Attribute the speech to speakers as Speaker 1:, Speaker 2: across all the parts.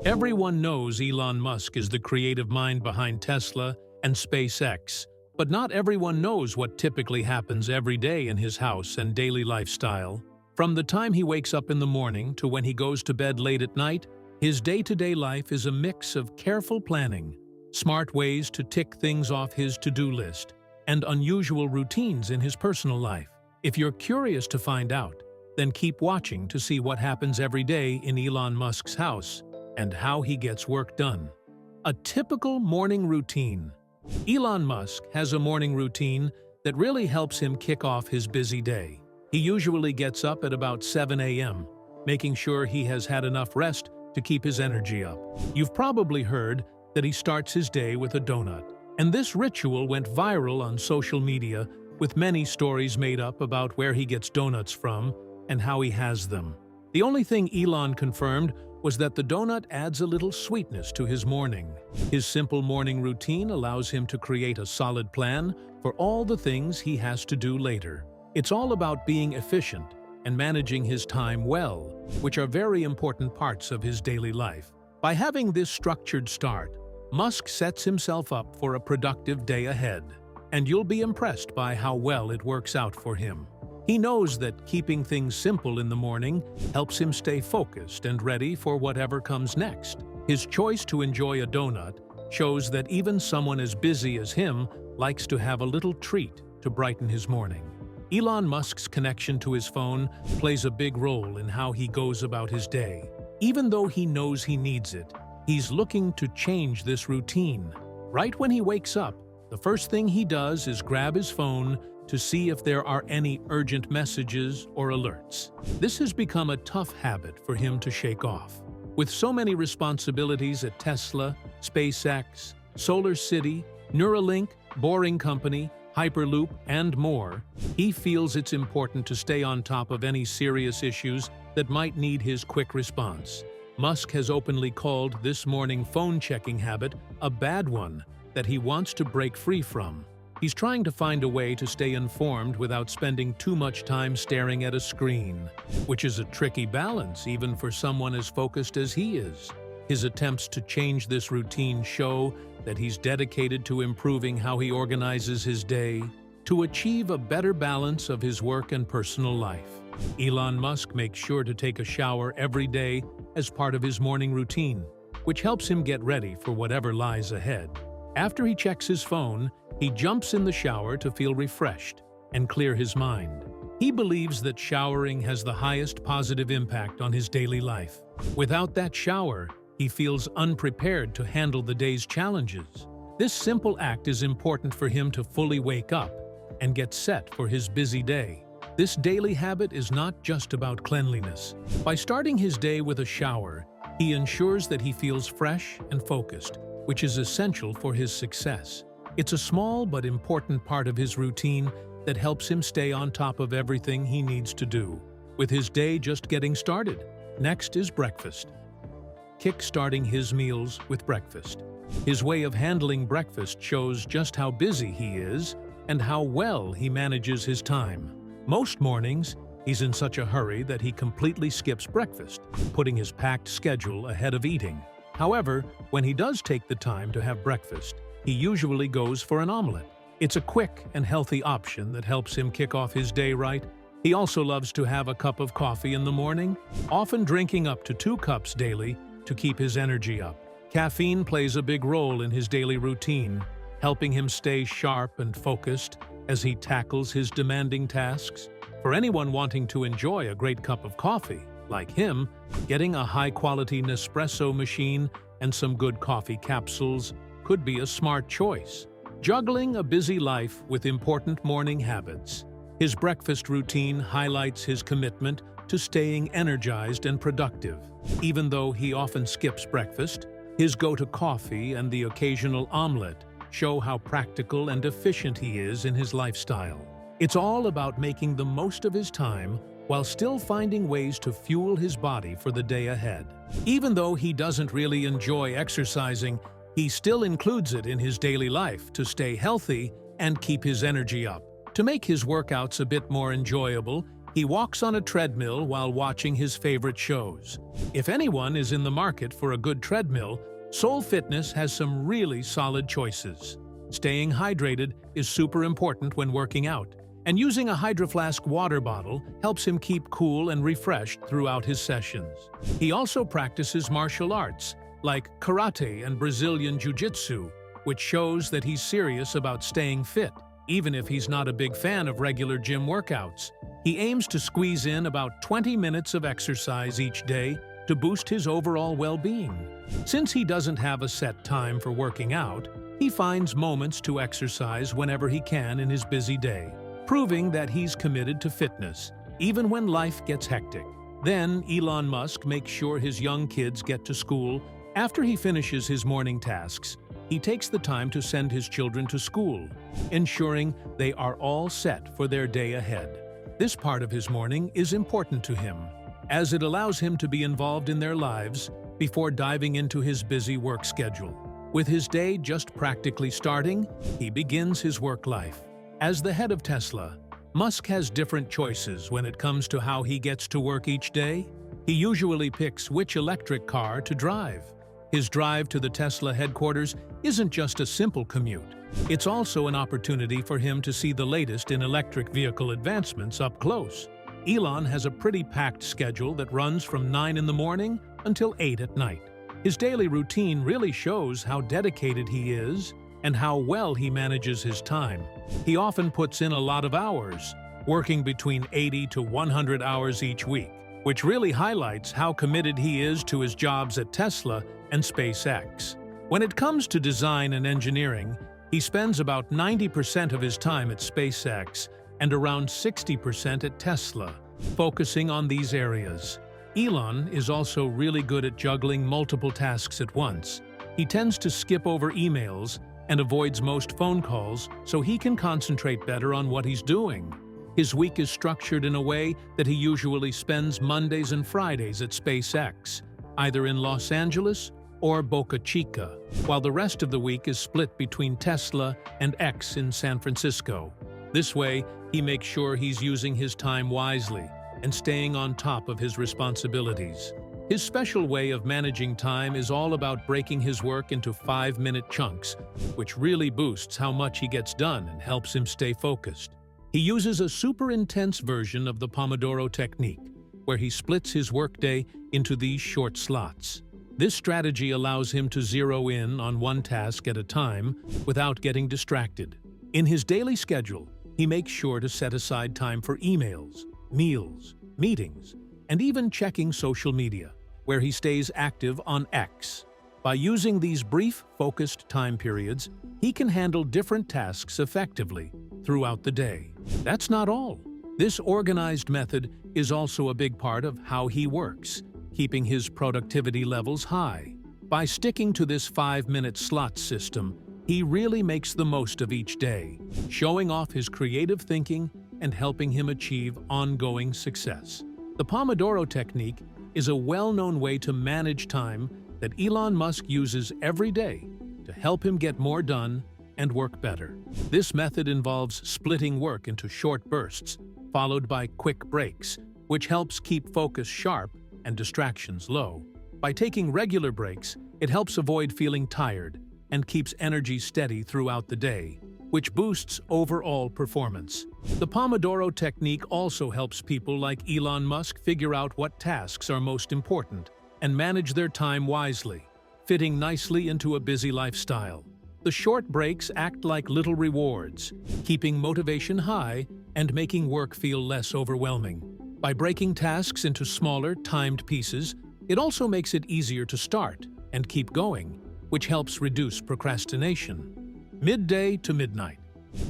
Speaker 1: Everyone knows Elon Musk is the creative mind behind Tesla and SpaceX, but not everyone knows what typically happens every day in his house and daily lifestyle. From the time he wakes up in the morning to when he goes to bed late at night, his day-to-day life is a mix of careful planning, smart ways to tick things off his to-do list, and unusual routines in his personal life. If you're curious to find out, then keep watching to see what happens every day in Elon Musk's house and how he gets work done. A typical morning routine. Elon Musk has a morning routine that really helps him kick off his busy day. He usually gets up at about 7 a.m., making sure he has had enough rest to keep his energy up. You've probably heard that he starts his day with a donut, and this ritual went viral on social media with many stories made up about where he gets donuts from and how he has them. The only thing Elon confirmed was that the donut adds a little sweetness to his morning. His simple morning routine allows him to create a solid plan for all the things he has to do later. It's all about being efficient and managing his time well, which are very important parts of his daily life. By having this structured start, Musk sets himself up for a productive day ahead, and you'll be impressed by how well it works out for him. He knows that keeping things simple in the morning helps him stay focused and ready for whatever comes next. His choice to enjoy a donut shows that even someone as busy as him likes to have a little treat to brighten his morning. Elon Musk's connection to his phone plays a big role in how he goes about his day. Even though he knows he needs it, he's looking to change this routine. Right when he wakes up, the first thing he does is grab his phone to see if there are any urgent messages or alerts. This has become a tough habit for him to shake off. With so many responsibilities at Tesla, SpaceX, Solar City, Neuralink, Boring Company, Hyperloop, and more, he feels it's important to stay on top of any serious issues that might need his quick response. Musk has openly called this morning phone-checking habit a bad one that he wants to break free from. He's trying to find a way to stay informed without spending too much time staring at a screen, which is a tricky balance even for someone as focused as he is. His attempts to change this routine show that he's dedicated to improving how he organizes his day to achieve a better balance of his work and personal life. Elon Musk makes sure to take a shower every day as part of his morning routine, which helps him get ready for whatever lies ahead. After he checks his phone, he jumps in the shower to feel refreshed and clear his mind. He believes that showering has the highest positive impact on his daily life. Without that shower, he feels unprepared to handle the day's challenges. This simple act is important for him to fully wake up and get set for his busy day. This daily habit is not just about cleanliness. By starting his day with a shower, he ensures that he feels fresh and focused, which is essential for his success. It's a small but important part of his routine that helps him stay on top of everything he needs to do. With his day just getting started, next is breakfast. Kick-starting his meals with breakfast. His way of handling breakfast shows just how busy he is and how well he manages his time. Most mornings, he's in such a hurry that he completely skips breakfast, putting his packed schedule ahead of eating. However, when he does take the time to have breakfast, he usually goes for an omelet. It's a quick and healthy option that helps him kick off his day right. He also loves to have a cup of coffee in the morning, often drinking up to 2 cups daily to keep his energy up. Caffeine plays a big role in his daily routine, helping him stay sharp and focused as he tackles his demanding tasks. For anyone wanting to enjoy a great cup of coffee, like him, getting a high-quality Nespresso machine and some good coffee capsules could be a smart choice. Juggling a busy life with important morning habits, his breakfast routine highlights his commitment to staying energized and productive. Even though he often skips breakfast, his go-to coffee and the occasional omelet show how practical and efficient he is in his lifestyle. It's all about making the most of his time while still finding ways to fuel his body for the day ahead. Even though he doesn't really enjoy exercising, he still includes it in his daily life to stay healthy and keep his energy up. To make his workouts a bit more enjoyable, He walks on a treadmill while watching his favorite shows. If anyone is in the market for a good treadmill, Soul Fitness has some really solid choices. Staying hydrated is super important when working out, and using a Hydro Flask water bottle helps him keep cool and refreshed throughout his sessions. He also practices martial arts, like karate and Brazilian jiu-jitsu, which shows that he's serious about staying fit, even if he's not a big fan of regular gym workouts. He aims to squeeze in about 20 minutes of exercise each day to boost his overall well-being. Since he doesn't have a set time for working out, he finds moments to exercise whenever he can in his busy day, proving that he's committed to fitness, even when life gets hectic. Then, Elon Musk makes sure his young kids get to school. After he finishes his morning tasks, he takes the time to send his children to school, ensuring they are all set for their day ahead. This part of his morning is important to him, as it allows him to be involved in their lives before diving into his busy work schedule. With his day just practically starting, he begins his work life. As the head of Tesla, Musk has different choices when it comes to how he gets to work each day. He usually picks which electric car to drive. His drive to the Tesla headquarters isn't just a simple commute. It's also an opportunity for him to see the latest in electric vehicle advancements up close. Elon has a pretty packed schedule that runs from 9 in the morning until 8 at night. His daily routine really shows how dedicated he is and how well he manages his time. He often puts in a lot of hours, working between 80 to 100 hours each week, which really highlights how committed he is to his jobs at Tesla and SpaceX. When it comes to design and engineering, he spends about 90% of his time at SpaceX and around 60% at Tesla, focusing on these areas. Elon is also really good at juggling multiple tasks at once. He tends to skip over emails and avoids most phone calls so he can concentrate better on what he's doing. His week is structured in a way that he usually spends Mondays and Fridays at SpaceX, either in Los Angeles or Boca Chica, while the rest of the week is split between Tesla and X in San Francisco. This way, he makes sure he's using his time wisely and staying on top of his responsibilities. His special way of managing time is all about breaking his work into 5-minute chunks, which really boosts how much he gets done and helps him stay focused. He uses a super intense version of the Pomodoro technique, where he splits his workday into these short slots. This strategy allows him to zero in on one task at a time without getting distracted. In his daily schedule, he makes sure to set aside time for emails, meals, meetings, and even checking social media, where he stays active on X. By using these brief, focused time periods, he can handle different tasks effectively throughout the day. That's not all. This organized method is also a big part of how he works, keeping his productivity levels high. By sticking to this 5-minute slot system, he really makes the most of each day, showing off his creative thinking and helping him achieve ongoing success. The Pomodoro technique is a well-known way to manage time that Elon Musk uses every day to help him get more done and work better. This method involves splitting work into short bursts, followed by quick breaks, which helps keep focus sharp and distractions low. By taking regular breaks, it helps avoid feeling tired and keeps energy steady throughout the day, which boosts overall performance. The Pomodoro technique also helps people like Elon Musk figure out what tasks are most important and manage their time wisely, fitting nicely into a busy lifestyle. The short breaks act like little rewards, keeping motivation high and making work feel less overwhelming. By breaking tasks into smaller, timed pieces, it also makes it easier to start and keep going, which helps reduce procrastination. Midday to midnight.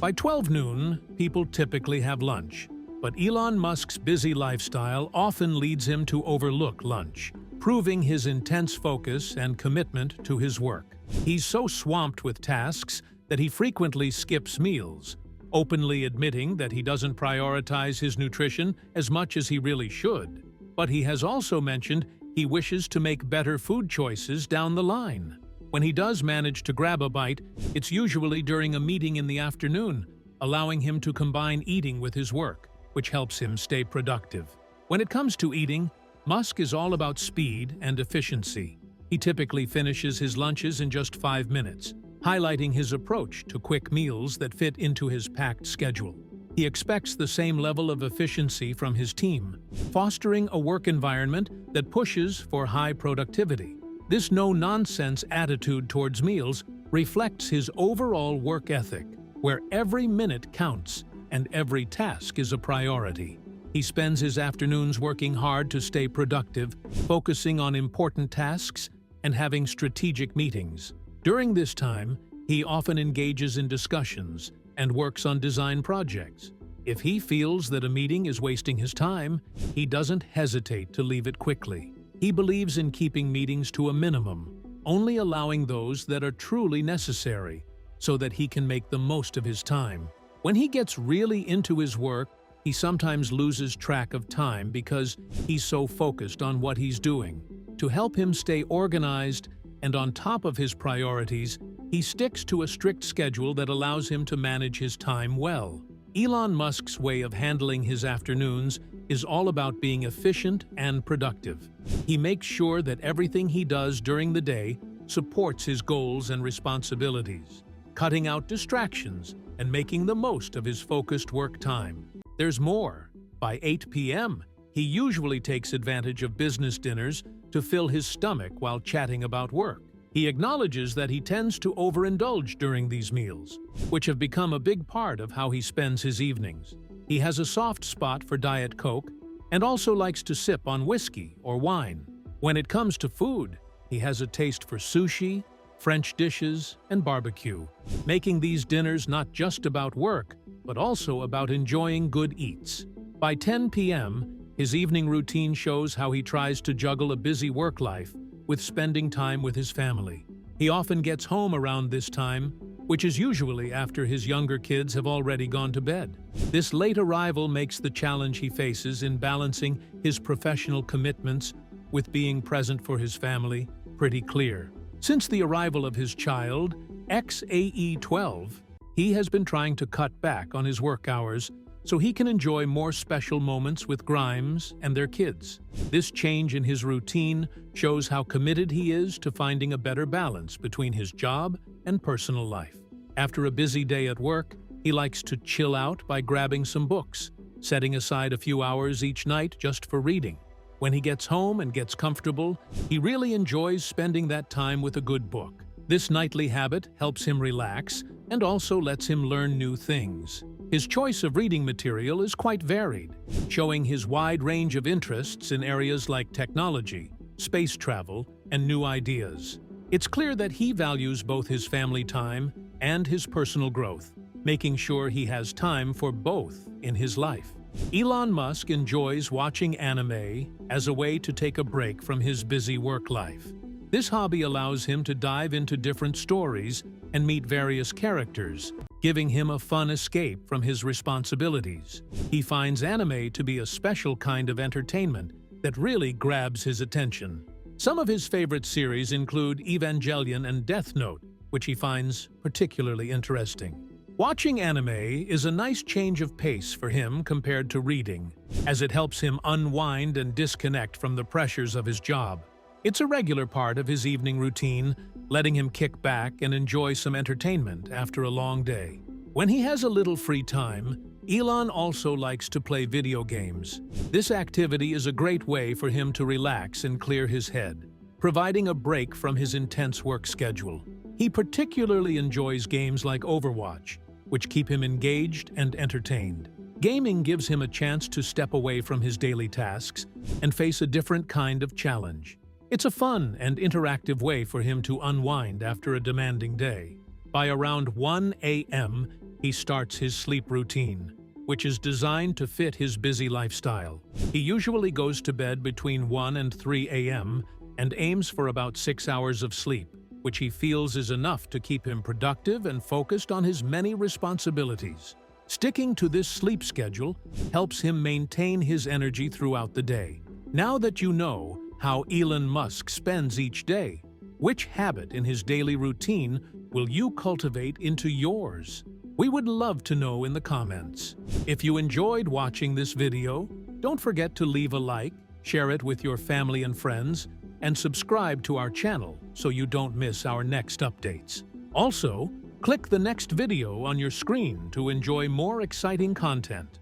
Speaker 1: By 12 noon, people typically have lunch, but Elon Musk's busy lifestyle often leads him to overlook lunch, proving his intense focus and commitment to his work. He's so swamped with tasks that he frequently skips meals, openly admitting that he doesn't prioritize his nutrition as much as he really should. But he has also mentioned he wishes to make better food choices down the line. When he does manage to grab a bite, it's usually during a meeting in the afternoon, allowing him to combine eating with his work. which helps him stay productive. When it comes to eating, Musk is all about speed and efficiency. He typically finishes his lunches in just 5 minutes, highlighting his approach to quick meals that fit into his packed schedule. He expects the same level of efficiency from his team, fostering a work environment that pushes for high productivity. This no-nonsense attitude towards meals reflects his overall work ethic, where every minute counts and every task is a priority. He spends his afternoons working hard to stay productive, focusing on important tasks and having strategic meetings. During this time, he often engages in discussions and works on design projects. If he feels that a meeting is wasting his time, he doesn't hesitate to leave it quickly. He believes in keeping meetings to a minimum, only allowing those that are truly necessary, so that he can make the most of his time. When he gets really into his work, he sometimes loses track of time because he's so focused on what he's doing. To help him stay organized and on top of his priorities, he sticks to a strict schedule that allows him to manage his time well. Elon Musk's way of handling his afternoons is all about being efficient and productive. He makes sure that everything he does during the day supports his goals and responsibilities, cutting out distractions and making the most of his focused work time. There's more. By 8 p.m., he usually takes advantage of business dinners to fill his stomach while chatting about work. He acknowledges that he tends to overindulge during these meals, which have become a big part of how he spends his evenings. He has a soft spot for Diet Coke and also likes to sip on whiskey or wine. When it comes to food, he has a taste for sushi, French dishes, and barbecue, making these dinners not just about work, but also about enjoying good eats. By 10 p.m., his evening routine shows how he tries to juggle a busy work life with spending time with his family. He often gets home around this time, which is usually after his younger kids have already gone to bed. This late arrival makes the challenge he faces in balancing his professional commitments with being present for his family pretty clear. Since the arrival of his child, XAE12, he has been trying to cut back on his work hours so he can enjoy more special moments with Grimes and their kids. This change in his routine shows how committed he is to finding a better balance between his job and personal life. After a busy day at work, he likes to chill out by grabbing some books, setting aside a few hours each night just for reading. When he gets home and gets comfortable, he really enjoys spending that time with a good book. This nightly habit helps him relax and also lets him learn new things. His choice of reading material is quite varied, showing his wide range of interests in areas like technology, space travel, and new ideas. It's clear that he values both his family time and his personal growth, making sure he has time for both in his life. Elon Musk enjoys watching anime as a way to take a break from his busy work life. This hobby allows him to dive into different stories and meet various characters, giving him a fun escape from his responsibilities. He finds anime to be a special kind of entertainment that really grabs his attention. Some of his favorite series include Evangelion and Death Note, which he finds particularly interesting. Watching anime is a nice change of pace for him compared to reading, as it helps him unwind and disconnect from the pressures of his job. It's a regular part of his evening routine, letting him kick back and enjoy some entertainment after a long day. When he has a little free time, Elon also likes to play video games. This activity is a great way for him to relax and clear his head, providing a break from his intense work schedule. He particularly enjoys games like Overwatch, which keep him engaged and entertained. Gaming gives him a chance to step away from his daily tasks and face a different kind of challenge. It's a fun and interactive way for him to unwind after a demanding day. By around 1 a.m., he starts his sleep routine, which is designed to fit his busy lifestyle. He usually goes to bed between 1 and 3 a.m. and aims for about 6 hours of sleep, which he feels is enough to keep him productive and focused on his many responsibilities. Sticking to this sleep schedule helps him maintain his energy throughout the day. Now that you know how Elon Musk spends each day, which habit in his daily routine will you cultivate into yours? We would love to know in the comments. If you enjoyed watching this video, don't forget to leave a like, share it with your family and friends, and subscribe to our channel so you don't miss our next updates. Also, click the next video on your screen to enjoy more exciting content.